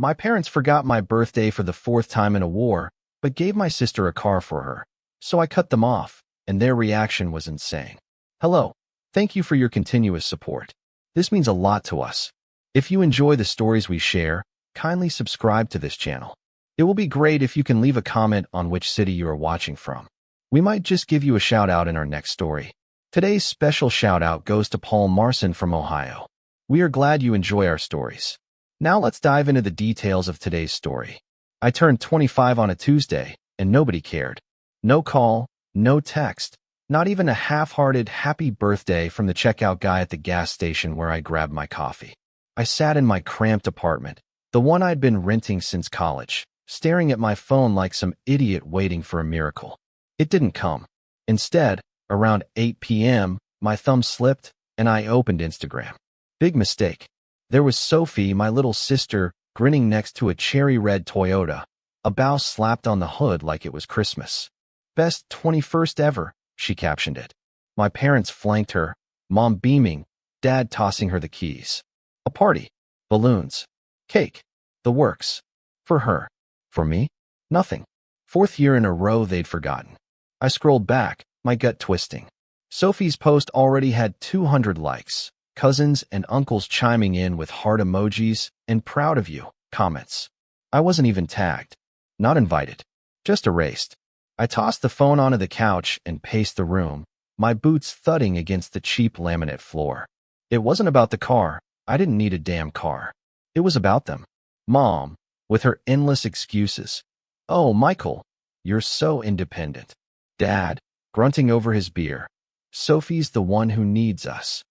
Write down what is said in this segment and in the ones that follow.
My parents forgot my birthday for the fourth time in a war, but gave my sister a car for her. So I cut them off, and their reaction was insane. Hello. Thank you for your continuous support. This means a lot to us. If you enjoy the stories we share, kindly subscribe to this channel. It will be great if you can leave a comment on which city you are watching from. We might just give you a shout out in our next story. Today's special shout out goes to Paul Marson from Ohio. We are glad you enjoy our stories. Now let's dive into the details of today's story. I turned 25 on a Tuesday, and nobody cared. No call, no text, not even a half-hearted happy birthday from the checkout guy at the gas station where I grabbed my coffee. I sat in my cramped apartment, the one I'd been renting since college, staring at my phone like some idiot waiting for a miracle. It didn't come. Instead, around 8 p.m., my thumb slipped, and I opened Instagram. Big mistake. There was Sophie, my little sister, grinning next to a cherry-red Toyota, a bow slapped on the hood like it was Christmas. Best 21st ever, she captioned it. My parents flanked her, Mom beaming, Dad tossing her the keys. A party. Balloons. Cake. The works. For her. For me? Nothing. Fourth year in a row they'd forgotten. I scrolled back, my gut twisting. Sophie's post already had 200 likes, cousins and uncles chiming in with heart emojis and proud of you comments. I wasn't even tagged. Not invited. Just erased. I tossed the phone onto the couch and paced the room, my boots thudding against the cheap laminate floor. It wasn't about the car. I didn't need a damn car. It was about them. Mom, with her endless excuses. Oh, Michael, you're so independent. Dad, grunting over his beer. Sophie's the one who needs us.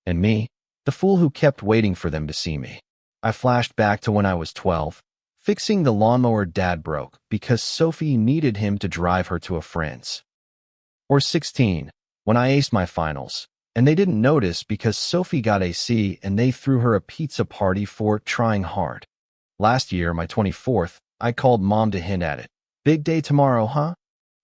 And me, the fool who kept waiting for them to see me. I flashed back to when I was 12, fixing the lawnmower Dad broke because Sophie needed him to drive her to a friend's. Or 16, when I aced my finals, and they didn't notice because Sophie got a C and they threw her a pizza party for trying hard. Last year, my 24th, I called Mom to hint at it. Big day tomorrow, huh?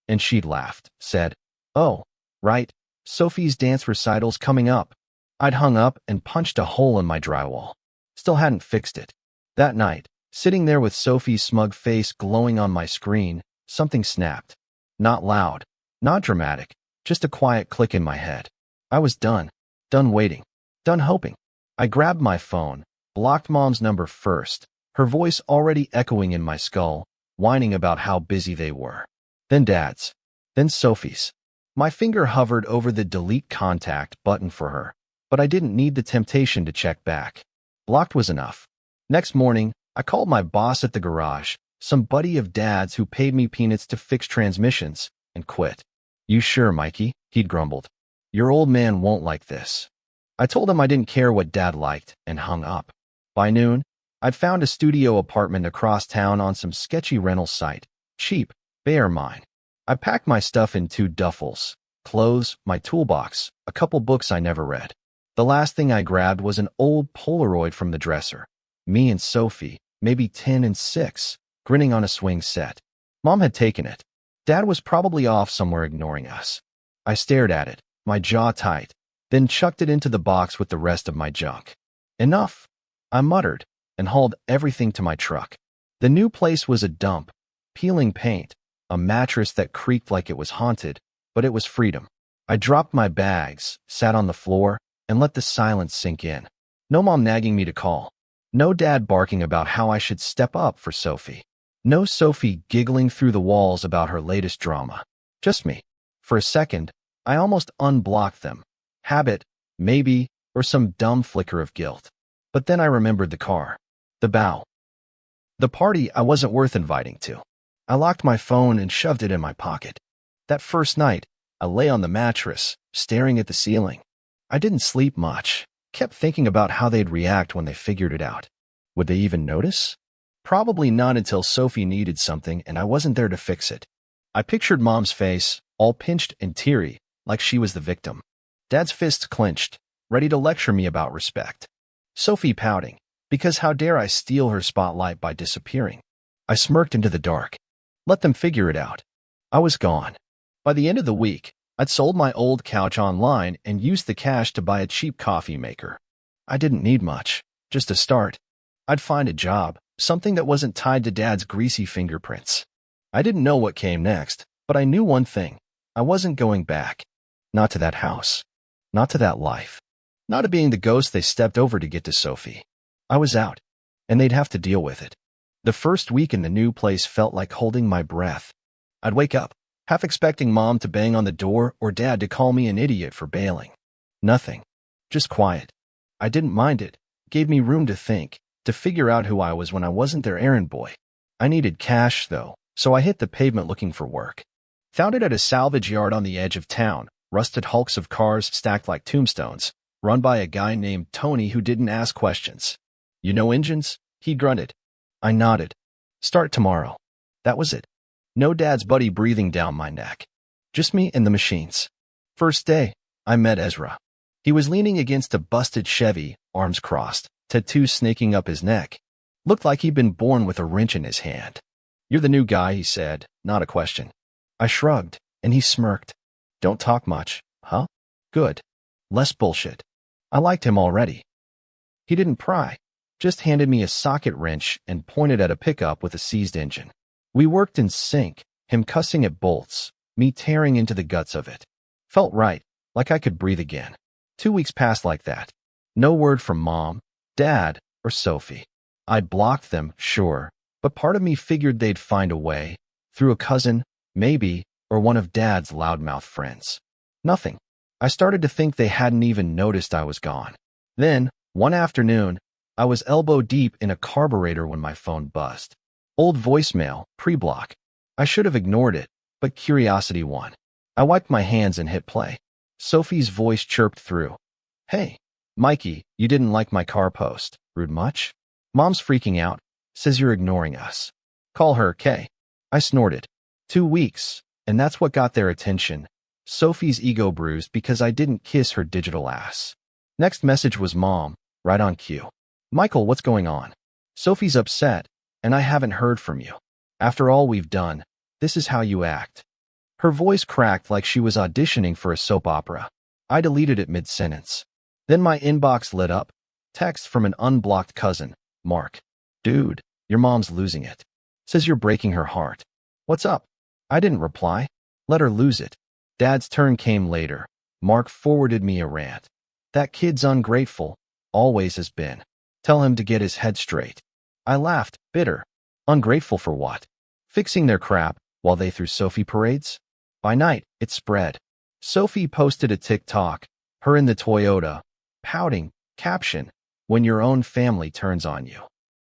And she laughed, said, oh, right, Sophie's dance recital's coming up. I'd hung up and punched a hole in my drywall. Still hadn't fixed it. That night, sitting there with Sophie's smug face glowing on my screen, something snapped. Not loud, not dramatic, just a quiet click in my head. I was done. Done waiting. Done hoping. I grabbed my phone, blocked Mom's number first, her voice already echoing in my skull, whining about how busy they were. Then Dad's. Then Sophie's. My finger hovered over the delete contact button for her, but I didn't need the temptation to check back. Blocked was enough. Next morning, I called my boss at the garage, some buddy of Dad's who paid me peanuts to fix transmissions, and quit. You sure, Mikey? He'd grumbled. Your old man won't like this. I told him I didn't care what Dad liked, and hung up. By noon, I'd found a studio apartment across town on some sketchy rental site. Cheap, bear mine. I packed my stuff in 2 duffels, clothes, my toolbox, a couple books I never read. The last thing I grabbed was an old Polaroid from the dresser. Me and Sophie, maybe 10 and 6, grinning on a swing set. Mom had taken it. Dad was probably off somewhere ignoring us. I stared at it, my jaw tight, then chucked it into the box with the rest of my junk. Enough, I muttered, and hauled everything to my truck. The new place was a dump, peeling paint, a mattress that creaked like it was haunted, but it was freedom. I dropped my bags, sat on the floor, and let the silence sink in. No Mom nagging me to call. No Dad barking about how I should step up for Sophie. No Sophie giggling through the walls about her latest drama. Just me. For a second, I almost unblocked them. Habit, maybe, or some dumb flicker of guilt. But then I remembered the car. The bow. The party I wasn't worth inviting to. I locked my phone and shoved it in my pocket. That first night, I lay on the mattress, staring at the ceiling. I didn't sleep much, kept thinking about how they'd react when they figured it out. Would they even notice? Probably not until Sophie needed something and I wasn't there to fix it. I pictured Mom's face, all pinched and teary, like she was the victim. Dad's fists clenched, ready to lecture me about respect. Sophie pouting, because how dare I steal her spotlight by disappearing? I smirked into the dark. Let them figure it out. I was gone. By the end of the week, I'd sold my old couch online and used the cash to buy a cheap coffee maker. I didn't need much, just a start. I'd find a job, something that wasn't tied to Dad's greasy fingerprints. I didn't know what came next, but I knew one thing. I wasn't going back. Not to that house. Not to that life. Not to being the ghost they stepped over to get to Sophie. I was out, and they'd have to deal with it. The first week in the new place felt like holding my breath. I'd wake up, half expecting Mom to bang on the door or Dad to call me an idiot for bailing. Nothing. Just quiet. I didn't mind it. It gave me room to think, to figure out who I was when I wasn't their errand boy. I needed cash, though, so I hit the pavement looking for work. Found it at a salvage yard on the edge of town, rusted hulks of cars stacked like tombstones, run by a guy named Tony who didn't ask questions. You know engines? He grunted. I nodded. Start tomorrow. That was it. No Dad's buddy breathing down my neck. Just me and the machines. First day, I met Ezra. He was leaning against a busted Chevy, arms crossed, tattoos snaking up his neck. Looked like he'd been born with a wrench in his hand. You're the new guy, he said, not a question. I shrugged, and he smirked. Don't talk much, huh? Good. Less bullshit. I liked him already. He didn't pry, just handed me a socket wrench and pointed at a pickup with a seized engine. We worked in sync, him cussing at bolts, me tearing into the guts of it. Felt right, like I could breathe again. 2 weeks passed like that. No word from Mom, Dad, or Sophie. I'd blocked them, sure, but part of me figured they'd find a way, through a cousin, maybe, or one of Dad's loudmouth friends. Nothing. I started to think they hadn't even noticed I was gone. Then, one afternoon, I was elbow deep in a carburetor when my phone buzzed. Old voicemail, pre-block. I should have ignored it, but curiosity won. I wiped my hands and hit play. Sophie's voice chirped through. Hey, Mikey, you didn't like my car post. Rude much? Mom's freaking out. Says you're ignoring us. Call her, Kay. I snorted. 2 weeks, and that's what got their attention. Sophie's ego bruised because I didn't kiss her digital ass. Next message was Mom, right on cue. Michael, what's going on? Sophie's upset, and I haven't heard from you. After all we've done, this is how you act. Her voice cracked like she was auditioning for a soap opera. I deleted it mid-sentence. Then my inbox lit up. Text from an unblocked cousin, Mark. Dude, your mom's losing it. Says you're breaking her heart. What's up? I didn't reply. Let her lose it. Dad's turn came later. Mark forwarded me a rant. That kid's ungrateful. Always has been. Tell him to get his head straight. I laughed, bitter. Ungrateful for what? Fixing their crap while they threw Sophie parades? By night, it spread. Sophie posted a TikTok, her in the Toyota, pouting, caption, when your own family turns on you.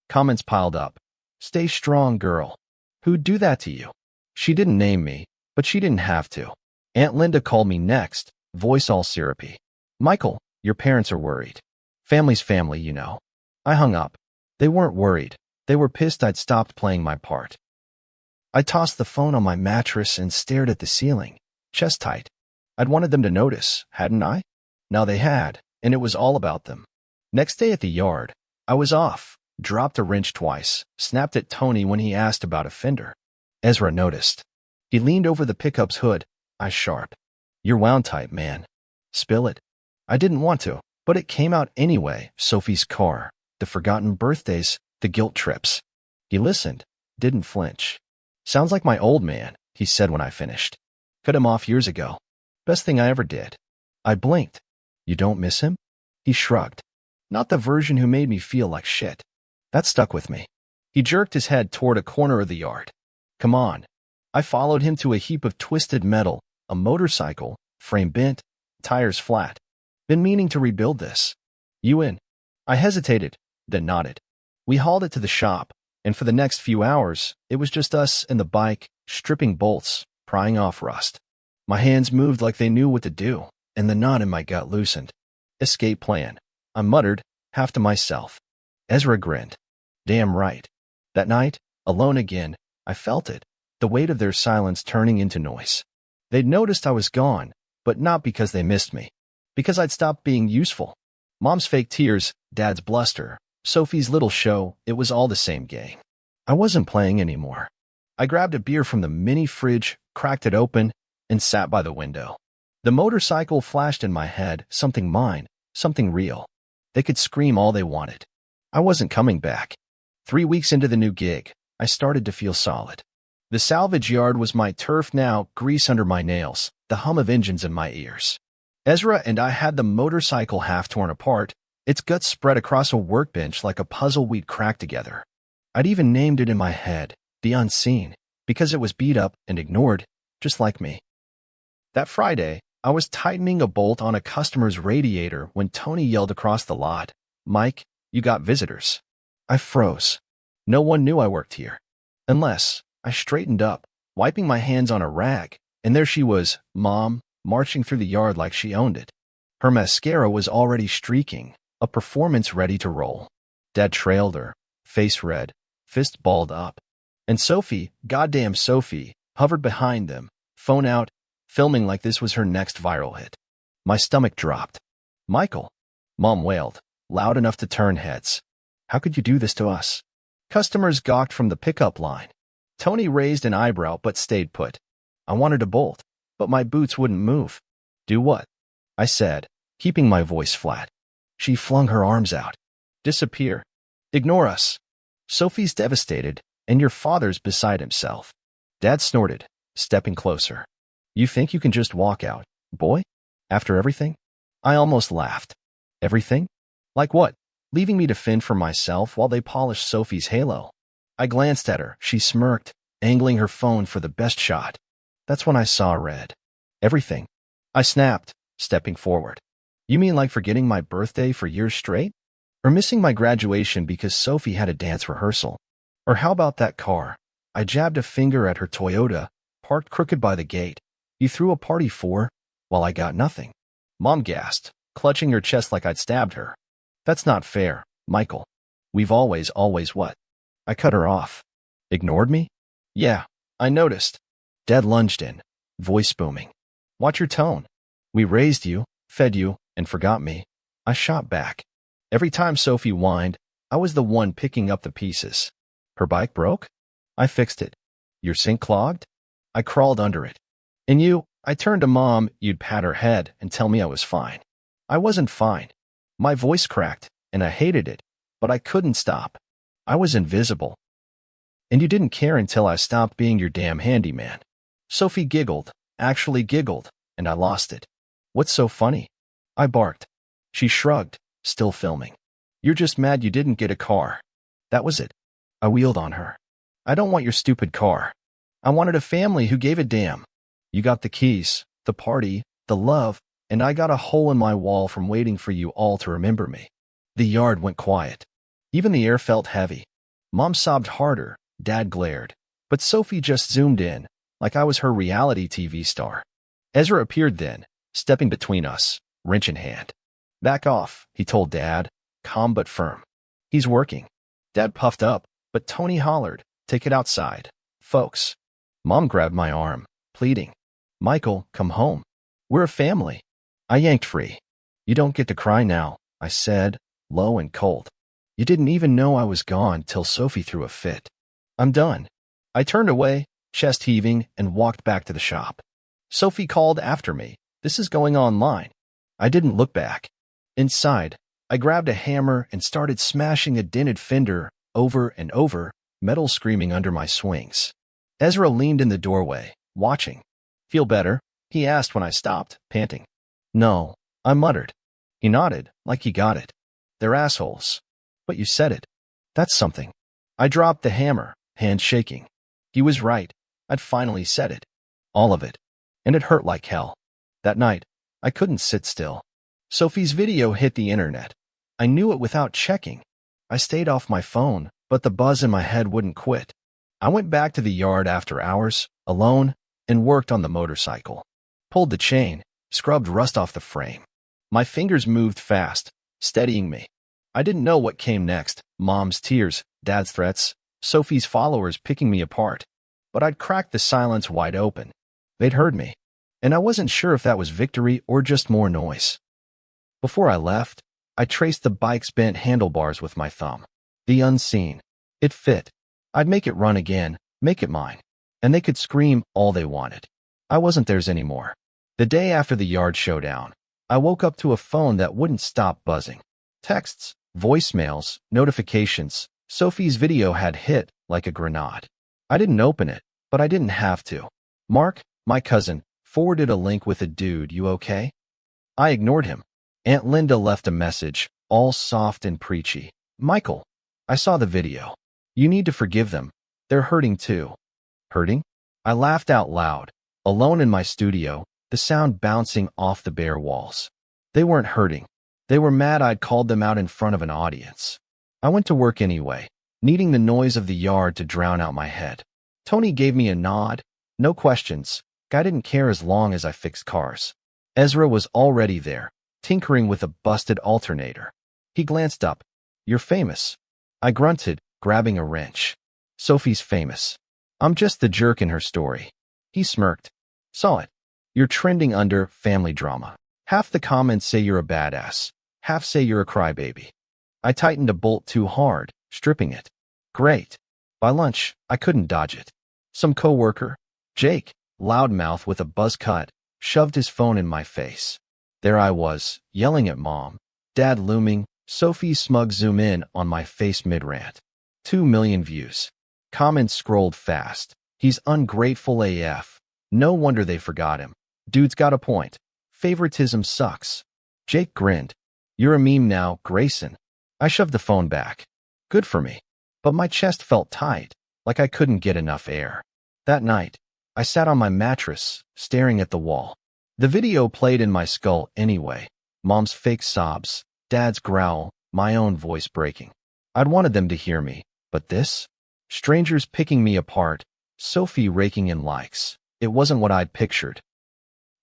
Comments piled up. Stay strong, girl. Who'd do that to you? She didn't name me, but she didn't have to. Aunt Linda called me next, voice all syrupy. Michael, your parents are worried. Family's family, you know. I hung up. They weren't worried. They were pissed I'd stopped playing my part. I tossed the phone on my mattress and stared at the ceiling, chest tight. I'd wanted them to notice, hadn't I? Now they had, and it was all about them. Next day at the yard, I was off, dropped a wrench twice, snapped at Tony when he asked about a fender. Ezra noticed. He leaned over the pickup's hood, eyes sharp. You're wound tight, man. Spill it. I didn't want to, but it came out anyway. Sophie's car, the forgotten birthdays, the guilt trips. He listened, didn't flinch. Sounds like my old man, he said when I finished. Cut him off years ago. Best thing I ever did. I blinked. You don't miss him? He shrugged. Not the version who made me feel like shit. That stuck with me. He jerked his head toward a corner of the yard. Come on. I followed him to a heap of twisted metal, a motorcycle, frame bent, tires flat. Been meaning to rebuild this. You in? I hesitated, then nodded. We hauled it to the shop, and for the next few hours, it was just us and the bike, stripping bolts, prying off rust. My hands moved like they knew what to do, and the knot in my gut loosened. Escape plan. I muttered, half to myself. Ezra grinned. Damn right. That night, alone again, I felt it, the weight of their silence turning into noise. They'd noticed I was gone, but not because they missed me. Because I'd stopped being useful. Mom's fake tears, Dad's bluster, Sophie's little show, it was all the same gang. I wasn't playing anymore. I grabbed a beer from the mini fridge, cracked it open, and sat by the window. The motorcycle flashed in my head, something mine, something real. They could scream all they wanted. I wasn't coming back. 3 weeks into the new gig, I started to feel solid. The salvage yard was my turf now, grease under my nails, the hum of engines in my ears. Ezra and I had the motorcycle half torn apart, its guts spread across a workbench like a puzzle we'd cracked together. I'd even named it in my head, the Unseen, because it was beat up and ignored, just like me. That Friday, I was tightening a bolt on a customer's radiator when Tony yelled across the lot, "Mike, you got visitors." I froze. No one knew I worked here. Unless I straightened up, wiping my hands on a rag, and there she was, Mom, marching through the yard like she owned it. Her mascara was already streaking, a performance ready to roll. Dad trailed her, face red, fist balled up. And Sophie, goddamn Sophie, hovered behind them, phone out, filming like this was her next viral hit. My stomach dropped. "Michael," Mom wailed, loud enough to turn heads. "How could you do this to us?" Customers gawked from the pickup line. Tony raised an eyebrow but stayed put. I wanted to bolt, but my boots wouldn't move. "Do what?" I said, keeping my voice flat. She flung her arms out. "Disappear. Ignore us. Sophie's devastated, and your father's beside himself." Dad snorted, stepping closer. "You think you can just walk out, boy? After everything?" I almost laughed. "Everything? Like what? Leaving me to fend for myself while they polish Sophie's halo?" I glanced at her. She smirked, angling her phone for the best shot. That's when I saw red. "Everything?" I snapped, stepping forward. "You mean like forgetting my birthday for years straight? Or missing my graduation because Sophie had a dance rehearsal? Or how about that car?" I jabbed a finger at her Toyota, parked crooked by the gate. "You threw a party for, while I got nothing." Mom gasped, clutching her chest like I'd stabbed her. "That's not fair, Michael. We've always what?" I cut her off. "Ignored me?" "Yeah, I noticed." Dad lunged in, voice booming. "Watch your tone. We raised you, fed you, and forgot me." I shot back. Every time Sophie whined, I was the one picking up the pieces. "Her bike broke? I fixed it. Your sink clogged? I crawled under it. And you," I turned to Mom, "you'd pat her head and tell me I was fine." I wasn't fine. My voice cracked, and I hated it, but I couldn't stop. I was invisible. "And you didn't care until I stopped being your damn handyman." Sophie giggled, actually giggled, and I lost it. "What's so funny?" I barked. She shrugged, still filming. "You're just mad you didn't get a car." That was it. I wheeled on her. "I don't want your stupid car. I wanted a family who gave a damn. You got the keys, the party, the love, and I got a hole in my wall from waiting for you all to remember me." The yard went quiet. Even the air felt heavy. Mom sobbed harder, Dad glared, but Sophie just zoomed in, like I was her reality TV star. Ezra appeared then, stepping between us, wrench in hand. "Back off," he told Dad, calm but firm. "He's working." Dad puffed up, but Tony hollered, "Take it outside, folks." Mom grabbed my arm, pleading, "Michael, come home. We're a family." I yanked free. "You don't get to cry now," I said, low and cold. "You didn't even know I was gone till Sophie threw a fit. I'm done." I turned away, chest heaving, and walked back to the shop. Sophie called after me, "This is going online." I didn't look back. Inside, I grabbed a hammer and started smashing a dented fender over and over, metal screaming under my swings. Ezra leaned in the doorway, watching. "Feel better?" he asked when I stopped, panting. "No," I muttered. He nodded, like he got it. "They're assholes." "But you said it." "That's something." I dropped the hammer, hand shaking. He was right. I'd finally said it. All of it. And it hurt like hell. That night, I couldn't sit still. Sophie's video hit the internet. I knew it without checking. I stayed off my phone, but the buzz in my head wouldn't quit. I went back to the yard after hours, alone, and worked on the motorcycle. Pulled the chain, scrubbed rust off the frame. My fingers moved fast, steadying me. I didn't know what came next. Mom's tears, Dad's threats, Sophie's followers picking me apart. But I'd cracked the silence wide open. They'd heard me, and I wasn't sure if that was victory or just more noise. Before I left, I traced the bike's bent handlebars with my thumb. The Unseen. It fit. I'd make it run again, make it mine. And they could scream all they wanted. I wasn't theirs anymore. The day after the yard showdown, I woke up to a phone that wouldn't stop buzzing. Texts, voicemails, notifications, Sophie's video had hit like a grenade. I didn't open it, but I didn't have to. Mark, my cousin, forwarded a link with a dude, you okay? I ignored him. Aunt Linda left a message, all soft and preachy. Michael, I saw the video. You need to forgive them. They're hurting too. Hurting? I laughed out loud, alone in my studio, the sound bouncing off the bare walls. They weren't hurting. They were mad I'd called them out in front of an audience. I went to work anyway, needing the noise of the yard to drown out my head. Tony gave me a nod. No questions. I didn't care as long as I fixed cars. Ezra was already there, tinkering with a busted alternator. He glanced up. You're famous. I grunted, grabbing a wrench. Sophie's famous. I'm just the jerk in her story. He smirked. Saw it. You're trending under family drama. Half the comments say you're a badass. Half say you're a crybaby. I tightened a bolt too hard, stripping it. Great. By lunch, I couldn't dodge it. Some coworker, Jake, loudmouth with a buzz cut, shoved his phone in my face. There I was, yelling at Mom. Dad looming, Sophie's smug zoom in on my face mid-rant. 2 million views. Comments scrolled fast. He's ungrateful AF. No wonder they forgot him. Dude's got a point. Favoritism sucks. Jake grinned. You're a meme now, Grayson. I shoved the phone back. Good for me. But my chest felt tight, like I couldn't get enough air. That night, I sat on my mattress, staring at the wall. The video played in my skull anyway. Mom's fake sobs, Dad's growl, my own voice breaking. I'd wanted them to hear me, but this? Strangers picking me apart, Sophie raking in likes. It wasn't what I'd pictured.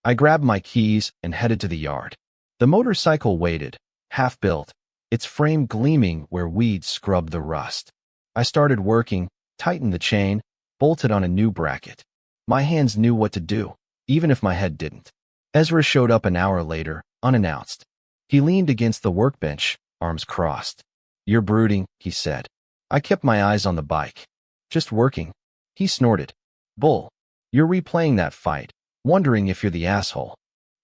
I grabbed my keys and headed to the yard. The motorcycle waited, half-built, its frame gleaming where weeds scrubbed the rust. I started working, tightened the chain, bolted on a new bracket. My hands knew what to do, even if my head didn't. Ezra showed up an hour later, unannounced. He leaned against the workbench, arms crossed. You're brooding, he said. I kept my eyes on the bike. Just working. He snorted. Bull. You're replaying that fight, wondering if you're the asshole.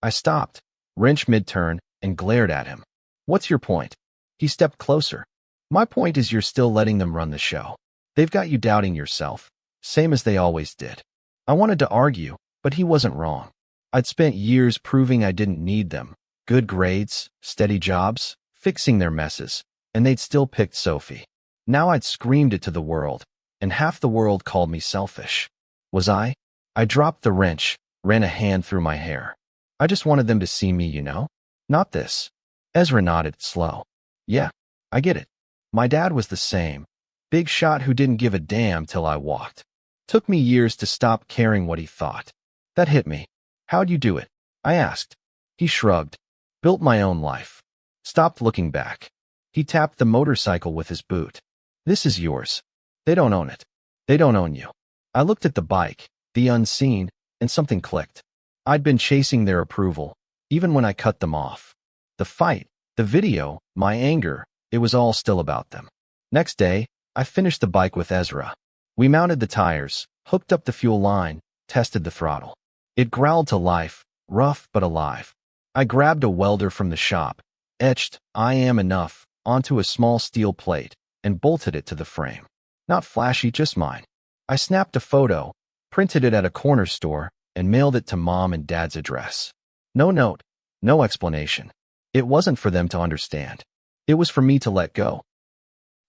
I stopped, wrench mid-turn, and glared at him. What's your point? He stepped closer. My point is you're still letting them run the show. They've got you doubting yourself, same as they always did. I wanted to argue, but he wasn't wrong. I'd spent years proving I didn't need them. Good grades, steady jobs, fixing their messes, and they'd still picked Sophie. Now I'd screamed it to the world, and half the world called me selfish. Was I? I dropped the wrench, ran a hand through my hair. I just wanted them to see me, you know? Not this. Ezra nodded, slow. Yeah, I get it. My dad was the same. Big shot who didn't give a damn till I walked. Took me years to stop caring what he thought. That hit me. How'd you do it? I asked. He shrugged. Built my own life. Stopped looking back. He tapped the motorcycle with his boot. This is yours. They don't own it. They don't own you. I looked at the bike, the unseen, and something clicked. I'd been chasing their approval, even when I cut them off. The fight, the video, my anger, it was all still about them. Next day, I finished the bike with Ezra. We mounted the tires, hooked up the fuel line, tested the throttle. It growled to life, rough but alive. I grabbed a welder from the shop, etched "I am enough" onto a small steel plate, and bolted it to the frame. Not flashy, just mine. I snapped a photo, printed it at a corner store, and mailed it to Mom and Dad's address. No note, no explanation. It wasn't for them to understand. It was for me to let go.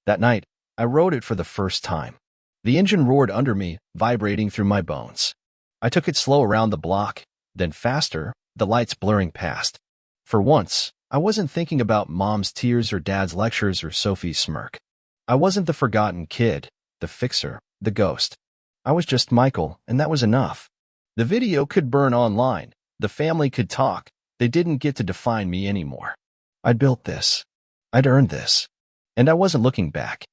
That night, I rode it for the first time. The engine roared under me, vibrating through my bones. I took it slow around the block, then faster, the lights blurring past. For once, I wasn't thinking about Mom's tears or Dad's lectures or Sophie's smirk. I wasn't the forgotten kid, the fixer, the ghost. I was just Michael, and that was enough. The video could burn online. The family could talk. They didn't get to define me anymore. I'd built this. I'd earned this. And I wasn't looking back.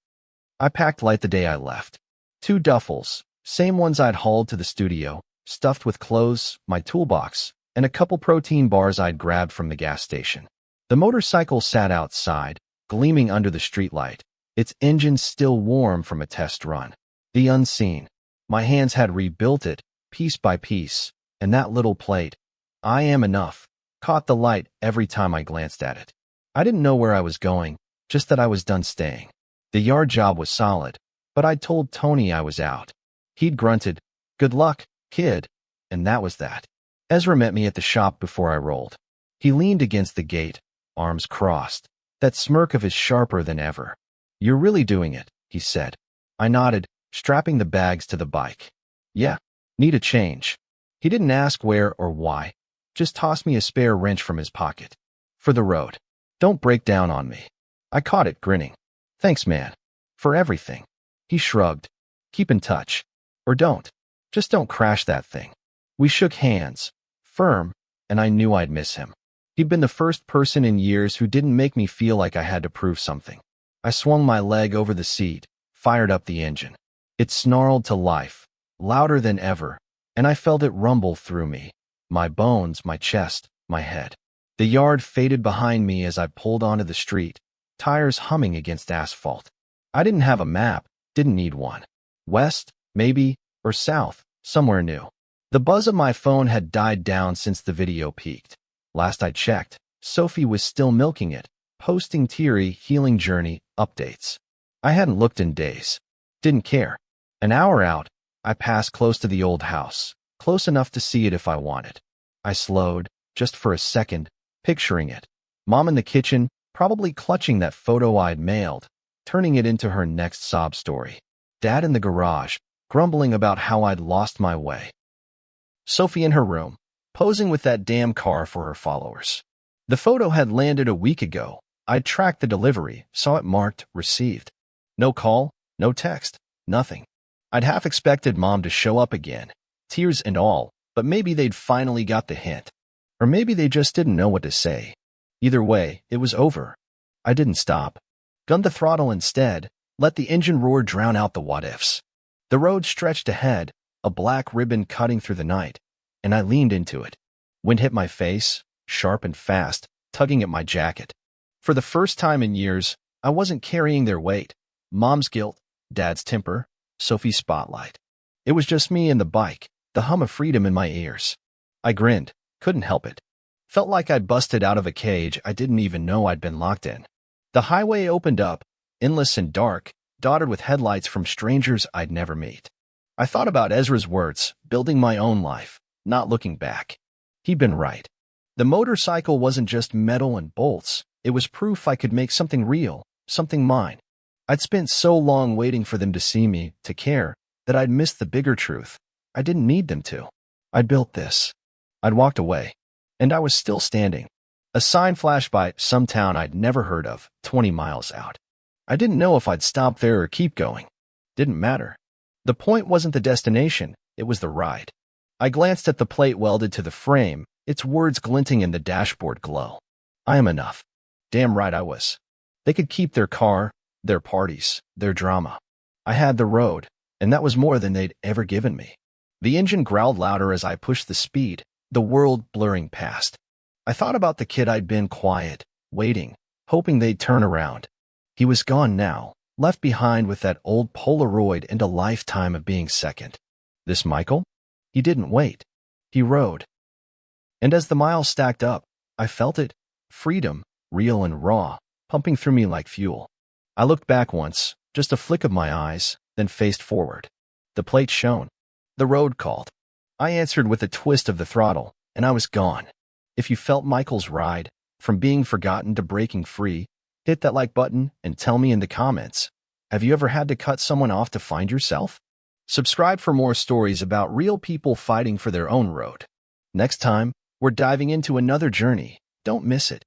I packed light the day I left. 2 duffels, same ones I'd hauled to the studio, stuffed with clothes, my toolbox, and a couple protein bars I'd grabbed from the gas station. The motorcycle sat outside, gleaming under the streetlight, its engine still warm from a test run. The unseen. My hands had rebuilt it, piece by piece, and that little plate, "I am enough," caught the light every time I glanced at it. I didn't know where I was going, just that I was done staying. The yard job was solid, but I'd told Tony I was out. He'd grunted, "Good luck, kid," and that was that. Ezra met me at the shop before I rolled. He leaned against the gate, arms crossed. That smirk of his sharper than ever. "You're really doing it," he said. I nodded, strapping the bags to the bike. "Yeah, need a change." He didn't ask where or why, just tossed me a spare wrench from his pocket. "For the road. Don't break down on me." I caught it, grinning. "Thanks, man. For everything." He shrugged. "Keep in touch. Or don't. Just don't crash that thing." We shook hands, firm, and I knew I'd miss him. He'd been the first person in years who didn't make me feel like I had to prove something. I swung my leg over the seat, fired up the engine. It snarled to life, louder than ever, and I felt it rumble through me. My bones, my chest, my head. The yard faded behind me as I pulled onto the street, tires humming against asphalt. I didn't have a map, didn't need one. West, maybe, or south, somewhere new. The buzz of my phone had died down since the video peaked. Last I checked, Sophie was still milking it, posting teary healing journey updates. I hadn't looked in days. Didn't care. An hour out, I passed close to the old house, close enough to see it if I wanted. I slowed, just for a second, picturing it. Mom in the kitchen, probably clutching that photo I'd mailed, turning it into her next sob story. Dad in the garage, grumbling about how I'd lost my way. Sophie in her room, posing with that damn car for her followers. The photo had landed a week ago. I'd tracked the delivery, saw it marked received. No call, no text, nothing. I'd half expected Mom to show up again, tears and all, but maybe they'd finally got the hint. Or maybe they just didn't know what to say. Either way, it was over. I didn't stop. Gunned the throttle instead, let the engine roar drown out the what-ifs. The road stretched ahead, a black ribbon cutting through the night, and I leaned into it. Wind hit my face, sharp and fast, tugging at my jacket. For the first time in years, I wasn't carrying their weight. Mom's guilt, Dad's temper, Sophie's spotlight. It was just me and the bike, the hum of freedom in my ears. I grinned, couldn't help it. Felt like I'd busted out of a cage I didn't even know I'd been locked in. The highway opened up, endless and dark, dotted with headlights from strangers I'd never meet. I thought about Ezra's words, building my own life, not looking back. He'd been right. The motorcycle wasn't just metal and bolts. It was proof I could make something real, something mine. I'd spent so long waiting for them to see me, to care, that I'd missed the bigger truth. I didn't need them to. I'd built this. I'd walked away. And I was still standing. A sign flashed by some town I'd never heard of, 20 miles out. I didn't know if I'd stop there or keep going. Didn't matter. The point wasn't the destination, it was the ride. I glanced at the plate welded to the frame, its words glinting in the dashboard glow. I am enough. Damn right I was. They could keep their car, their parties, their drama. I had the road, and that was more than they'd ever given me. The engine growled louder as I pushed the speed, the world blurring past. I thought about the kid I'd been quiet, waiting, hoping they'd turn around. He was gone now, left behind with that old Polaroid and a lifetime of being second. This Michael? He didn't wait. He rode. And as the miles stacked up, I felt it, freedom, real and raw, pumping through me like fuel. I looked back once, just a flick of my eyes, then faced forward. The plate shone. The road called. I answered with a twist of the throttle, and I was gone. If you felt Michael's ride, from being forgotten to breaking free, hit that like button and tell me in the comments. Have you ever had to cut someone off to find yourself? Subscribe for more stories about real people fighting for their own road. Next time, we're diving into another journey. Don't miss it.